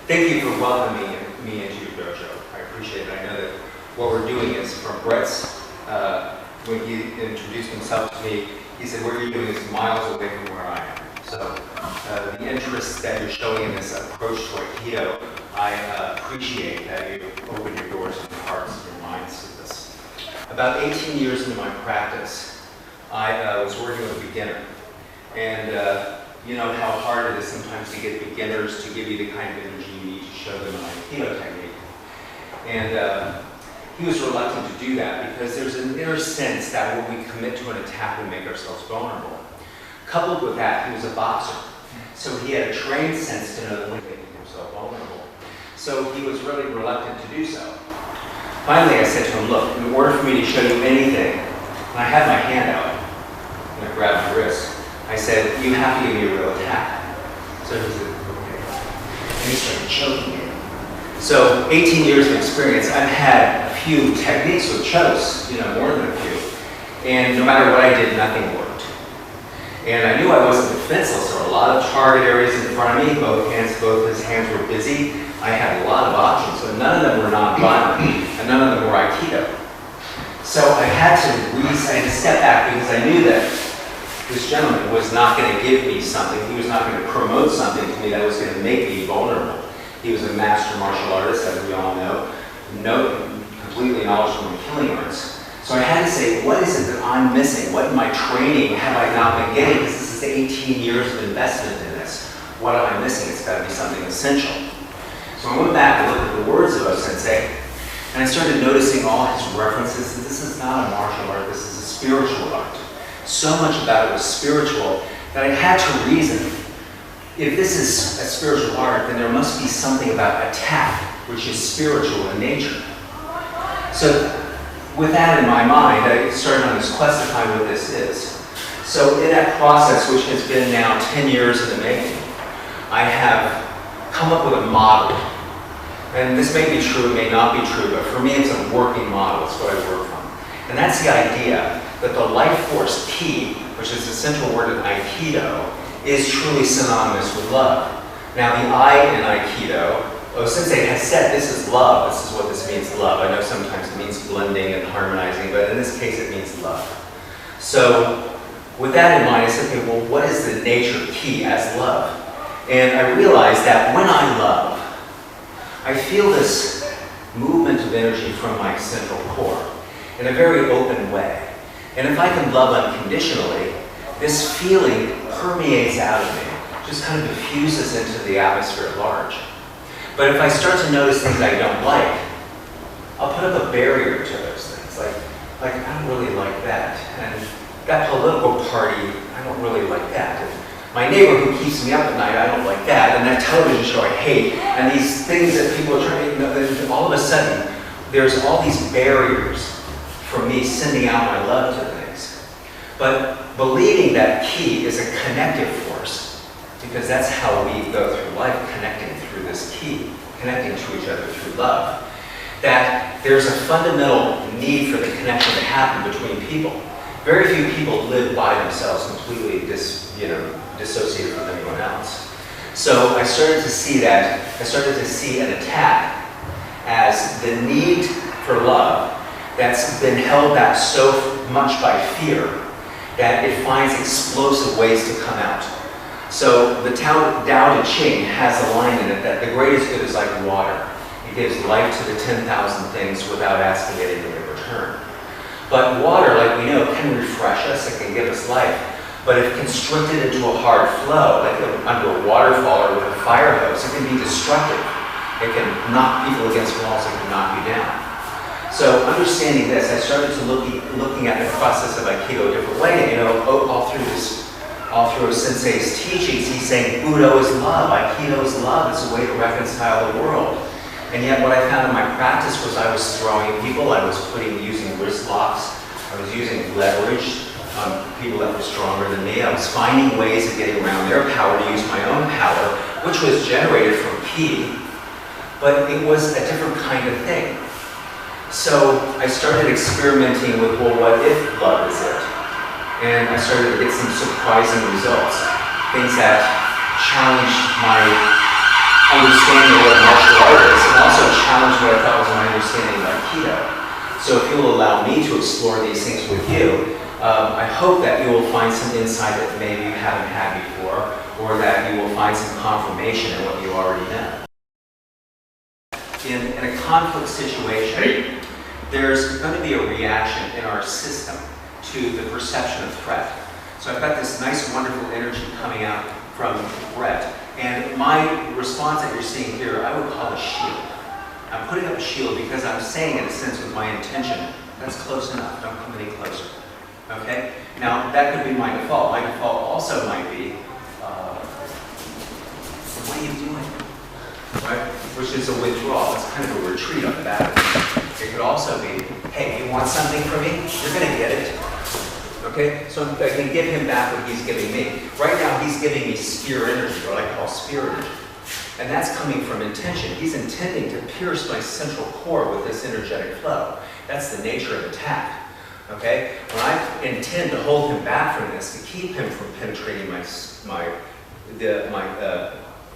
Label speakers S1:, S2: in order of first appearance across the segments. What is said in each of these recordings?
S1: Thank you for welcoming me into your dojo. I appreciate it. I know that what we're doing is from Brett's, when he introduced himself to me, he said, what you're doing is miles away from where I am. So the interest that you're showing in this approach to Aikido, I appreciate that you open your doors and your hearts and your minds to this. About 18 years into my practice, I was working with a beginner. And you know how hard it is sometimes to get beginners to give you the kind of energy you need to show them an Aikido technique. And he was reluctant to do that because there's an inner sense that when we commit to an attack, we make ourselves vulnerable. Coupled with that, he was a boxer. So he had a trained sense to know that when making himself vulnerable. So he was really reluctant to do so. Finally, I said to him, look, in order for me to show you anything, and I had my hand out, and I grabbed my wrist, I said, you have to give me a real attack. So he said, okay. And he started choking me. So 18 years of experience, I've had a few techniques with chokes, more than a few. And no matter what I did, nothing worked. And I knew I wasn't defenseless. There were a lot of target areas in front of me. Both his hands were busy. I had a lot of options, but none of them were non-violent, and none of them were Aikido. So I had to step back because I knew that this gentleman was not going to give me something. He was not going to promote something to me that was going to make me vulnerable. He was a master martial artist, as we all know, completely knowledgeable in killing arts. So I had to say, what is it that I'm missing? What in my training have I not been getting? Because this is 18 years of investment in this. What am I missing? It's got to be something essential. So I went back and looked at the words of O-sensei, and I started noticing all his references. And this is not a martial art, this is a spiritual art. So much about it was spiritual that I had to reason, if this is a spiritual art, then there must be something about attack, which is spiritual in nature. So with that in my mind, I started on this quest to find what this is. So in that process, which has been now 10 years in the making, I have come up with a model. And this may be true, it may not be true, but for me it's a working model, it's what I work from. And that's the idea that the life force ki, which is the central word of Aikido, is truly synonymous with love. Now the I in Aikido, O-sensei has said this is love, this is what this means, love. I know sometimes it means blending and harmonizing, but in this case it means love. So with that in mind, I said, okay, well, what is the nature of ki as love? And I realized that when I love, I feel this movement of energy from my central core in a very open way. And if I can love unconditionally, this feeling permeates out of me, just kind of diffuses into the atmosphere at large. But if I start to notice things I don't like, I'll put up a barrier to those things. Like I don't really like that. And that political party, I don't really like that. And my neighbor who keeps me up at night, I don't like that. And that television show I hate. And these things that people are trying to, all of a sudden, there's all these barriers for me sending out my love to things. But believing that ki is a connective force, because that's how we go through life, connecting through this ki, connecting to each other through love, that there's a fundamental need for the connection to happen between people. Very few people live by themselves, completely dissociated from anyone else. So I started to see that, I started to see an attack as the need for love that's been held back so much by fear that it finds explosive ways to come out. So the Tao Te Ching has a line in it that the greatest good is like water. It gives life to the 10,000 things without asking anything in return. But water, like we know, can refresh us, it can give us life. But if constricted into a hard flow, like under a waterfall or with a fire hose, it can be destructive. It can knock people against walls, it can knock you down. So understanding this, I started to looking at the process of Aikido a different way. All through Sensei's teachings, he's saying Budo is love, Aikido is love, it's a way to reconcile the world. And yet what I found in my practice was I was throwing people, I was using wrist locks, I was using leverage on people that were stronger than me. I was finding ways of getting around their power to use my own power, which was generated from ki, but it was a different kind of thing. So I started experimenting with, well, what if love is it? And I started to get some surprising results, things that challenged my understanding of what martial art is, and also challenge what I thought was my understanding of Aikido. So if you'll allow me to explore these things with you, I hope that you will find some insight that maybe you haven't had before, or that you will find some confirmation in what you already know. In a conflict situation, there's going to be a reaction in our system to the perception of threat. So I've got this nice, wonderful energy coming out from Brett. And my response that you're seeing here, I would call a shield. I'm putting up a shield because I'm saying, in a sense, with my intention, that's close enough, don't come any closer. Okay? Now, that could be my default. My default also might be, what are you doing? Right? Which is a withdrawal. It's kind of a retreat on the back. It could also be, hey, you want something from me? You're going to get it. Okay? So I can give him back what he's giving me. Right now, he's giving me spear energy, what I call spear energy. And that's coming from intention. He's intending to pierce my central core with this energetic flow. That's the nature of attack. Okay? When I intend to hold him back from this, to keep him from penetrating my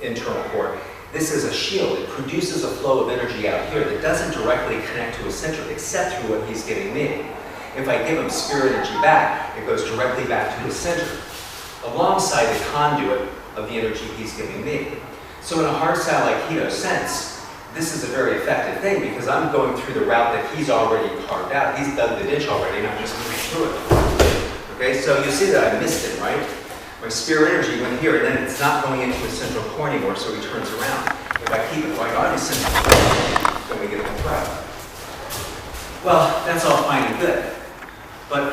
S1: internal core, this is a shield. It produces a flow of energy out here that doesn't directly connect to his center, except through what he's giving me. If I give him spirit energy back, it goes directly back to his center, alongside the conduit of the energy he's giving me. So in a hardstyle Aikido sense, this is a very effective thing because I'm going through the route that he's already carved out. He's dug the ditch already, and I'm just moving through it. Okay, so you see that I missed it, right? My spirit energy went here, and then it's not going into his central core anymore, so he turns around. If I keep it right on his central core, then we get the threat. Well, that's all fine and good. But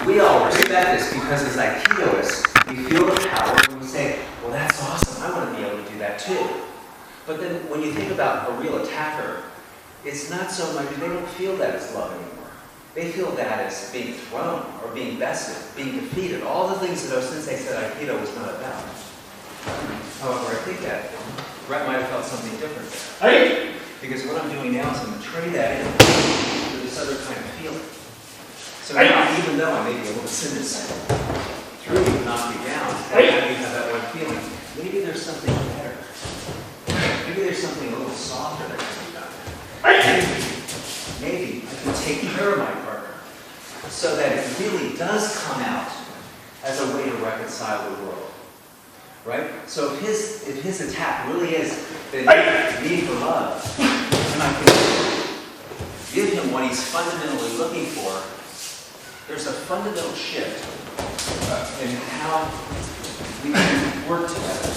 S1: we all respect this because as Aikidoists, we feel the power when we say, well, that's awesome, I want to be able to do that too. But then when you think about a real attacker, it's not so much, they don't feel that as love anymore. They feel that as being thrown or being bested, being defeated, all the things that Osensei said Aikido was not about. However, I think that Brett might have felt something different there.
S2: Hey!
S1: Because what I'm doing now is I'm going to trade that in with this other kind of feeling. So now, even though I may be able to send this through you and knock you down, and now you have that one feeling, maybe there's something better. Maybe there's something a little softer that can be done. Maybe I can take care of my partner so that it really does come out as a way to reconcile the world. Right? So if his attack really is the need for love, and I can give him what he's fundamentally looking for, there's a fundamental shift in how we can work together.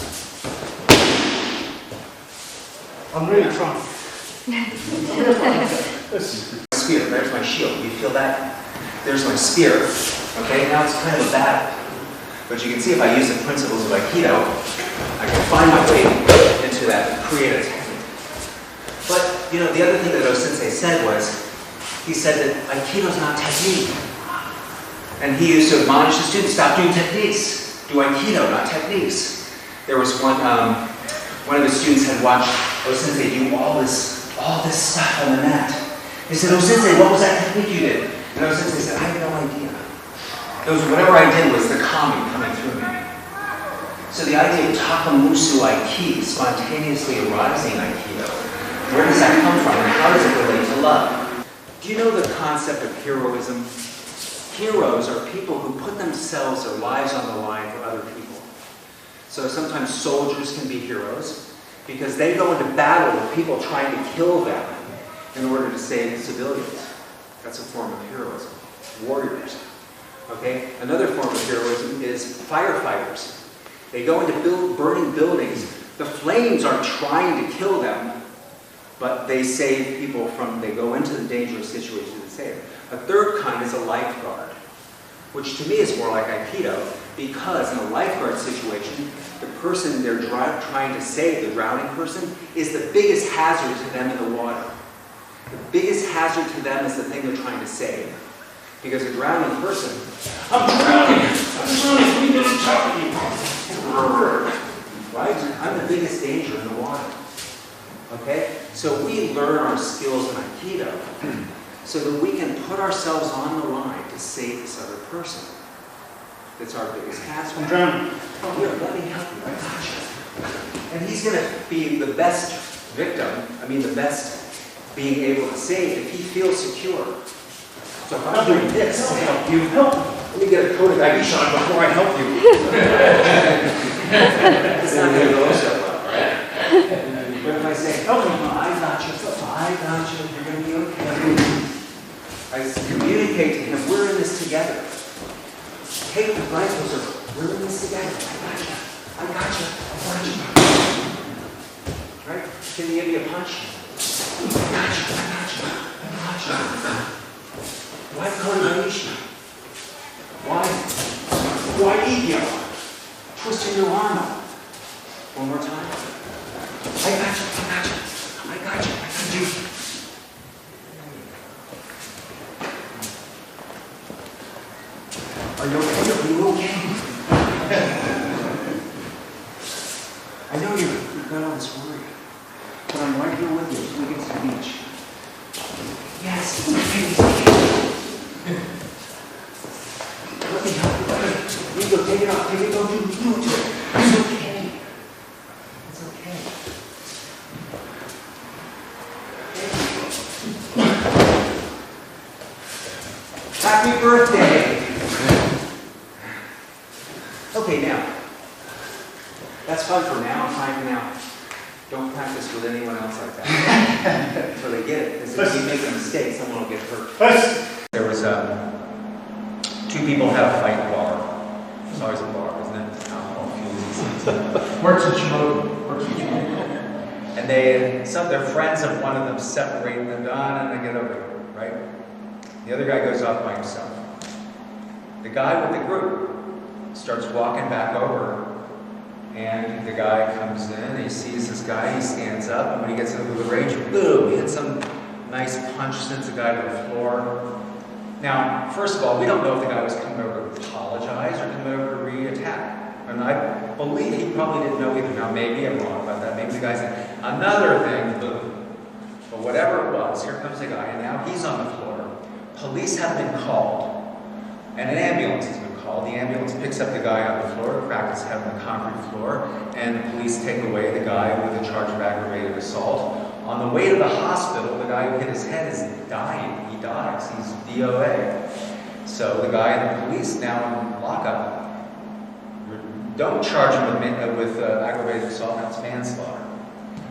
S2: I'm really trying.
S1: Spear, there's my shield. You feel that? There's my spear. Okay, now it's kind of a battle. But you can see if I use the principles of Aikido, I can find my way into that and create a technique. But, you know, the other thing that Osensei said was, he said that Aikido's not technique. And he used to admonish the students, stop doing techniques. Do Aikido, not techniques. There was one of the students had watched Osensei do all this stuff on the mat. He said, Osensei, what was that technique you did? And Osensei said, I have no idea. Whatever I did was the kami coming through me. So the idea of takamusu aiki, spontaneously arising Aikido, where does that come from and how does it relate to love? Do you know the concept of heroism? Heroes are people who put themselves, their lives on the line for other people. So sometimes soldiers can be heroes because they go into battle with people trying to kill them in order to save the civilians. That's a form of heroism. Warriors. Okay? Another form of heroism is firefighters. They go into burning buildings. The flames are trying to kill them, but they save people they go into the dangerous situation to save them. A third kind is a lifeguard, which to me is more like Aikido, because in a lifeguard situation, the person they're trying to save, the drowning person, is the biggest hazard to them in the water. The biggest hazard to them is the thing they're trying to save. Because a drowning person, I'm drowning, what are you doing talking to me? Right? I'm the biggest danger in the water. Okay? So we learn our skills in Aikido so that we can put ourselves on the line to save this other person. That's our biggest hazard.
S2: I'm drowning.
S1: Oh, here, let me help you. I got you. And he's going to be the best victim, the best being able to save if he feels secure. So if I'm doing this to help you, let me get a coat of Aiki on before I help you. It's not going to go so well, right? But if I say, okay, I got you, you're going to be okay. I communicate to him, we're in this together. Take the rifles, we're in this together. I got you. Right? Can you give me a punch? I got you. Why Kodaisha? Why Igyo? Twisting your arm up. One more time. I got you. Are you okay? Are you okay? I know you've got all this worry, but I'm right here with you until we get to the beach. Yes, it's okay. Let me help you. You go, take it off. Take it, don't do it. It's okay. It's okay. Happy birthday. Okay, now. That's fun for now. I'm fine for now. Don't practice with anyone else like that. So they get it. Because if you make a mistake, someone will get hurt. There was two people had a fight in a bar. It's always a bar, isn't it?
S2: Works at Shimoda.
S1: And their friends of one of them separate them on and they get over it, right? The other guy goes off by himself. The guy with the group starts walking back over. And the guy comes in, he sees this guy, he stands up, and when he gets into the rage, boom, he hits some nice punch, sends the guy to the floor. Now, first of all, we don't know if the guy was coming over to apologize or coming over to re-attack. And I believe he probably didn't know either. Now, maybe I'm wrong about that. Maybe the guy said, another thing, boom. But whatever it was, here comes the guy, and now he's on the floor. Police have been called, and an ambulance has been called. The ambulance picks up the guy on the floor, cracks his head on the concrete floor, and the police take away the guy with a charge of aggravated assault. On the way to the hospital, the guy who hit his head is dying. He dies. He's DOA. So the guy and the police now in lockup don't charge him with aggravated assault. That's manslaughter.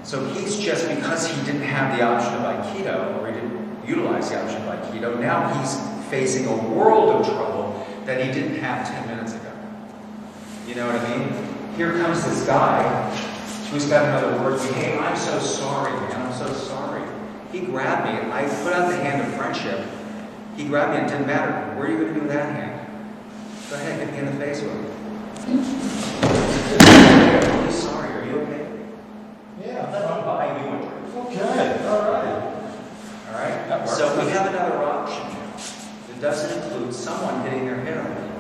S1: So he's just, because he didn't have the option of Aikido, or he didn't utilize the option of Aikido, now he's facing a world of trouble that he didn't have 10 minutes ago. You know what I mean? Here comes this guy who's got another word. Hey, I'm so sorry, man. I'm so sorry. He grabbed me. I put out the hand of friendship. He grabbed me and it didn't matter. What are you going to do with that hand? Go ahead, hit me in the face with it. I'm really sorry. Are you okay?
S2: Yeah.
S1: Let me buy you a drink.
S2: Okay. All right.
S1: All right? So we have another option. It doesn't include someone hitting their head on the floor.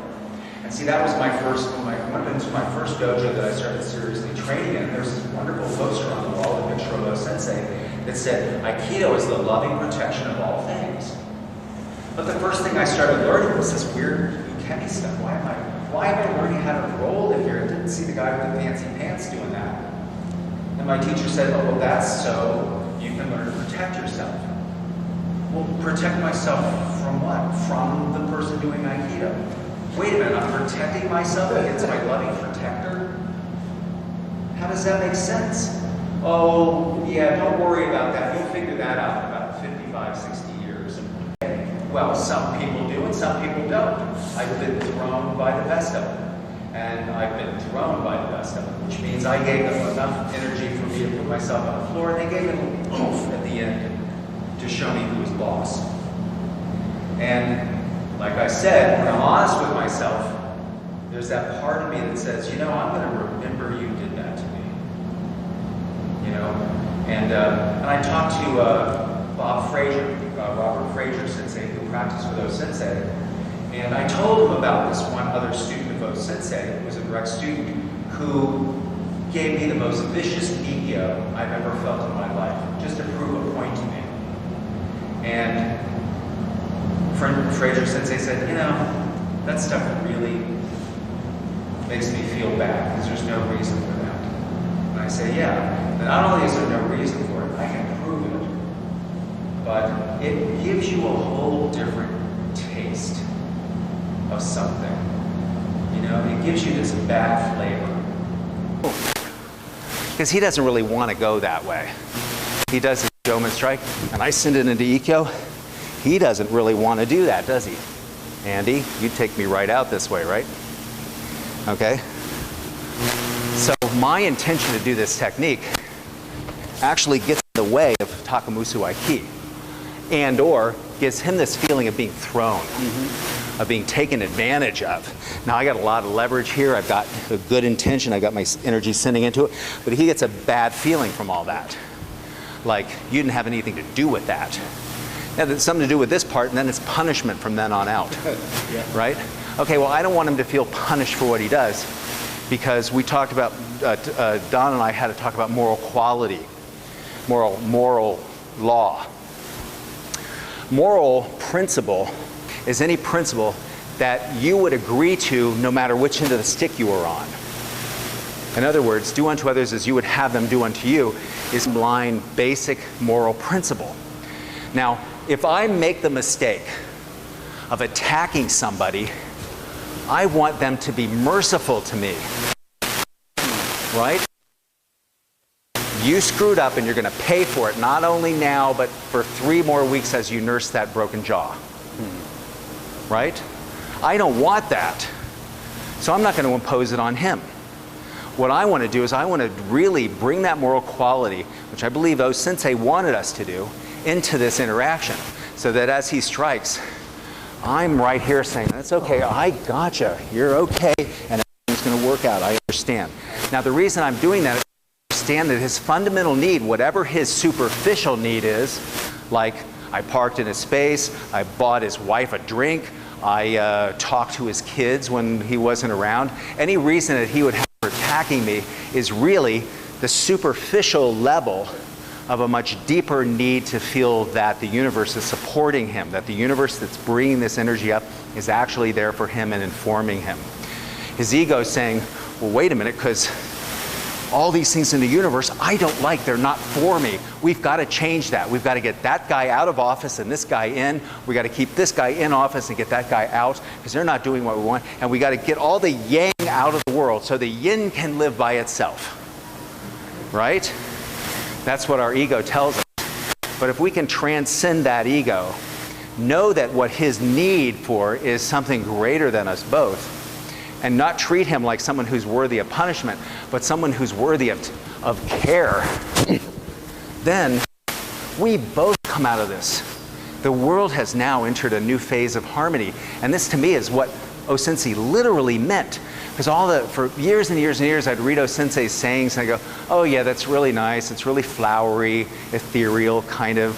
S1: And see, that was my first dojo that I started seriously training in. There's this wonderful poster on the wall, a picture of Obo Sensei, that said, Aikido is the loving protection of all things. But the first thing I started learning was this weird ukemi stuff. Why am I learning how to roll it here? I didn't see the guy with the fancy pants doing that. And my teacher said, oh, well, that's so you can learn to protect yourself. Well, protect myself from what? From the person doing Aikido. Wait a minute, I'm protecting myself against my loving protector? How does that make sense? Oh, yeah, don't worry about that. You'll figure that out in about 55, 60 years. Well, some people do and some people don't. I've been thrown by the best of them. And I've been thrown by the best of them, which means I gave them enough energy for me to put myself on the floor, and they gave them a oomph at the end to show me who was boss. And like I said, when I'm honest with myself, there's that part of me that says, you know, I'm going to remember you did that to me. You know? And I talked to Bob Frazier, Robert Frazier Sensei, who practiced with O Sensei, and I told him about this one other student of O Sensei, who was a direct student, who gave me the most vicious Nikyo I've ever felt in my life, just to prove a point to me. And Frazier Sensei said, you know, that stuff really makes me feel bad because there's no reason for that. I say, yeah, but not only is there no reason for it, I can prove it, but it gives you a whole different taste of something. You know, it gives you this bad flavor. Because he doesn't really want to go that way. He does his Showman strike, and I send it into Ikyo. He doesn't really want to do that, does he? Andy, you take me right out this way, right? Okay. So my intention to do this technique actually gets in the way of Takamusu Aiki, and or gives him this feeling of being thrown, of being taken advantage of. Now I got a lot of leverage here, I've got a good intention, I got my energy sending into it, but he gets a bad feeling from all that. Like, you didn't have anything to do with that. Now there's something to do with this part, and then it's punishment from then on out, yeah. Right? Okay, well I don't want him to feel punished for what he does, because we talked about, Don and I had to talk about moral quality, moral law. Moral principle is any principle that you would agree to no matter which end of the stick you are on. In other words, do unto others as you would have them do unto you is blind, basic moral principle. Now, if I make the mistake of attacking somebody, I want them to be merciful to me, right? You screwed up and you're going to pay for it, not only now, but for 3 more weeks as you nurse that broken jaw, right? I don't want that, so I'm not going to impose it on him. What I want to do is I want to really bring that moral quality, which I believe O-sensei wanted us to do, into this interaction, so that as he strikes, I'm right here saying, that's okay, I gotcha, you're okay, and everything's going to work out, I understand. Now the reason I'm doing that is I understand that his fundamental need, whatever his superficial need is, like I parked in his space, I bought his wife a drink, I talked to his kids when he wasn't around, any reason that he would have for attacking me is really the superficial level of a much deeper need to feel that the universe is supporting him, that the universe that's bringing this energy up is actually there for him and informing him. His ego is saying, well, wait a minute, because all these things in the universe I don't like, they're not for me. We've got to change that. We've got to get that guy out of office and this guy in. We've got to keep this guy in office and get that guy out because they're not doing what we want. And we got to get all the yang out of the world so the yin can live by itself. Right? That's what our ego tells us. But if we can transcend that ego, know that what his need for is something greater than us both, and not treat him like someone who's worthy of punishment, but someone who's worthy of care, then we both come out of this. The world has now entered a new phase of harmony, and this to me is what O-sensei literally meant. Because for years and years and years, I'd read O-sensei's sayings and I go, oh yeah, that's really nice, it's really flowery, ethereal kind of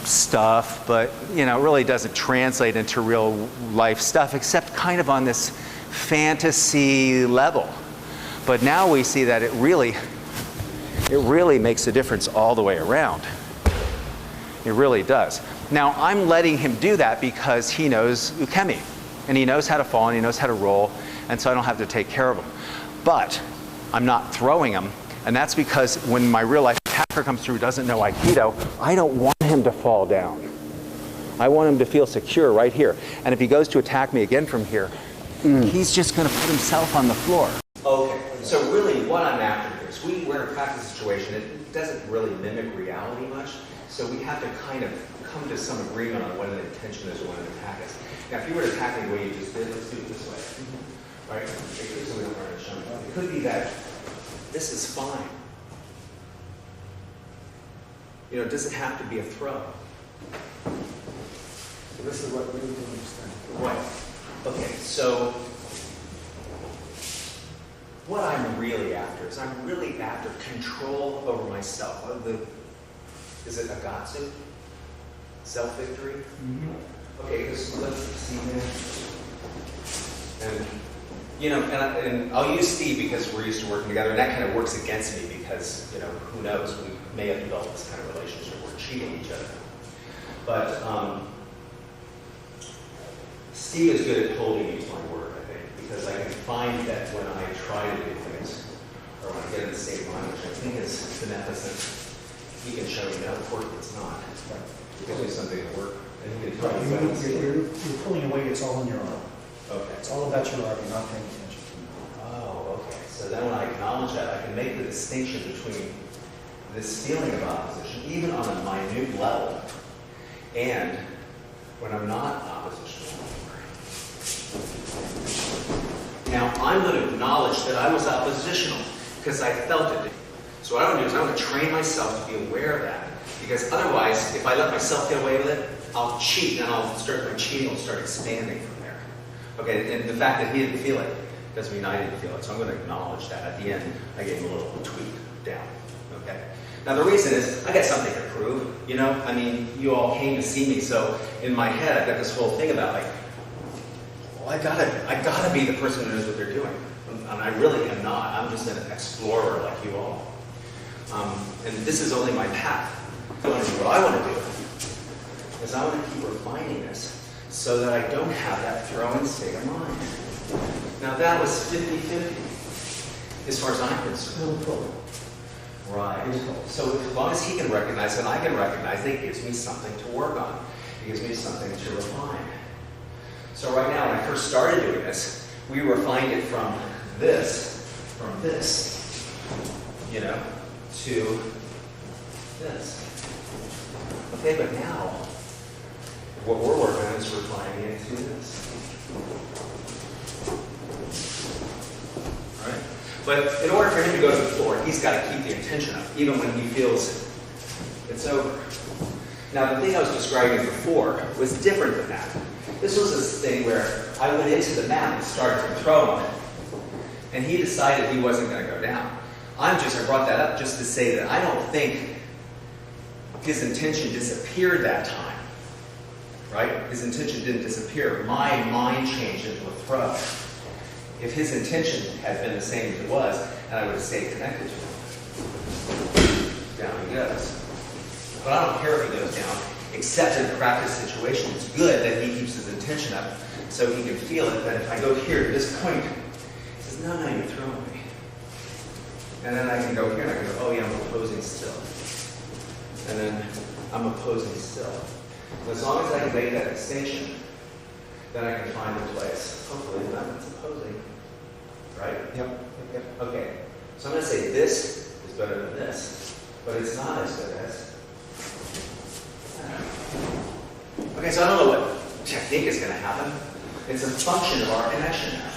S1: stuff, but you know, it really doesn't translate into real life stuff, except kind of on this fantasy level. But now we see that it really makes a difference all the way around. It really does. Now, I'm letting him do that because he knows ukemi, and he knows how to fall, and he knows how to roll, and so I don't have to take care of him. But I'm not throwing him, and that's because when my real life attacker comes through who doesn't know Aikido, I don't want him to fall down. I want him to feel secure right here. And if he goes to attack me again from here, he's just going to put himself on the floor. Okay, so really what I'm after here is we're in a practice situation. It doesn't really mimic reality much, so we have to kind of come to some agreement on what an intention is or what an attack is. Now, if you were to attack me the way you just did, let's do it this way. Right? So we don't run it shown. It could be that this is fine. You know, does it have to be a throw?
S2: So this is what we need to understand.
S1: Right. Okay, so what I'm really after is I'm really after control over myself. Is it agatsu? Self-victory? Mm-hmm. Okay, let's see here. And you know, and I'll use Steve because we're used to working together, and that kind of works against me because, you know, who knows, we may have developed this kind of relationship where we're cheating each other. But Steve is good at holding me to my word, I think, because I can find that when I try to do things or when I get in the state of mind, which I think is beneficent, he can show me, no, of course it's not. It gives me something to work, and he can tell me when it's
S2: You're pulling away, it's all in your arm.
S1: okay.
S2: It's all about your arm, you're not paying attention.
S1: Oh, okay. So then when I acknowledge that, I can make the distinction between this feeling of opposition, even on a minute level, and when I'm not oppositional anymore. Now, I'm going to acknowledge that I was oppositional because I felt it. So what I want to do is I want to train myself to be aware of that. Because otherwise, if I let myself get away with it, I'll cheat, and my cheating will start expanding from there. Okay, and the fact that he didn't feel it doesn't mean I didn't feel it. So I'm going to acknowledge that. At the end, I gave him a little tweak down. Okay. Now the reason is, I got something to prove. You know, I mean, you all came to see me, so in my head, I've got this whole thing about like, well, I gotta be the person who knows what they're doing, and I really am not. I'm just an explorer like you all, and this is only my path. What I want to do is I want to keep refining this so that I don't have that throwing state of mind. Now that was 50-50 as far as I'm concerned. Right. So as long as he can recognize and I can recognize, it gives me something to work on. It gives me something to refine. So right now, when I first started doing this, we refined it from this, you know, to this. Okay, but now, what we're working on is refining it to this. All right? But in order for him to go to the floor, he's got to keep the intention up, even when he feels it's over. Now, the thing I was describing before was different than that. This was this thing where I went into the mat and started to throw on it. And he decided he wasn't going to go down. I brought that up just to say that I don't think his intention disappeared that time. Right? His intention didn't disappear. My mind changed into a throw. If his intention had been the same as it was, and I would have stayed connected to him. Down he goes. But I don't care if he goes down, except in a practice situation. It's good that he keeps his intention up so he can feel it, that if I go here to this point, he says, no, you're throwing me. And then I can go here and I can go, oh yeah, I'm opposing still. And then I'm opposing still. And as long as I can make that distinction, then I can find a place. Hopefully not that's opposing. Right?
S2: Yep.
S1: Okay. So I'm going to say this is better than this, but it's not as good as. Okay, so I don't know what technique is going to happen. It's a function of our connection now.